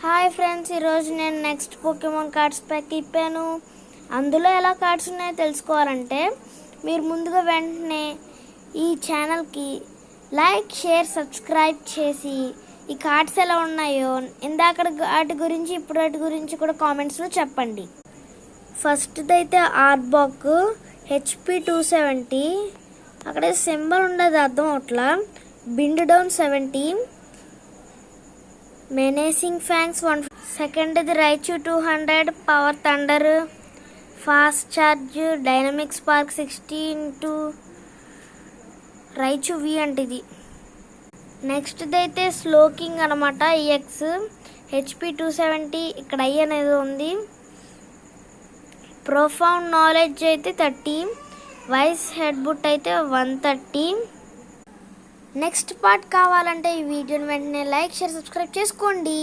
Hi friends, ఈరోజు నేను next Pokemon cards pack ఇప్పాను. అందులో ఎలా కార్డ్స్ ఉన్నాయో తెలుసుకోవాలంటే మీరు ముందుగా వెంటనే ఈ ఛానల్కి లైక్, షేర్, సబ్స్క్రైబ్ చేసి ఈ కార్డ్స్ ఎలా ఉన్నాయో ఇందాక వాటి గురించి ఇప్పుడు వాటి గురించి కూడా కామెంట్స్లో చెప్పండి. ఫస్ట్ది అయితే ఆర్బాక్ HP 270, అక్కడ సింబల్ ఉండదు అర్థం అట్లా. Bind down 70, menacing fangs 1. సెకండ్ది Raichu 200, power thunder, fast charge, dynamic spark 60 Raichu V అంటే ఇది. నెక్స్ట్ది అయితే స్లోకింగ్ అనమాట, EX HP 270, ఇక్కడ ఐ అనేది ఉంది. ప్రొఫౌండ్ నాలెడ్జ్ అయితే 30, వైస్ హెడ్ బుట్ అయితే 130. నెక్స్ట్ పార్ట్ కావాలంటే ఈ వీడియోని వెంటనే లైక్, షేర్, సబ్స్క్రైబ్ చేసుకోండి.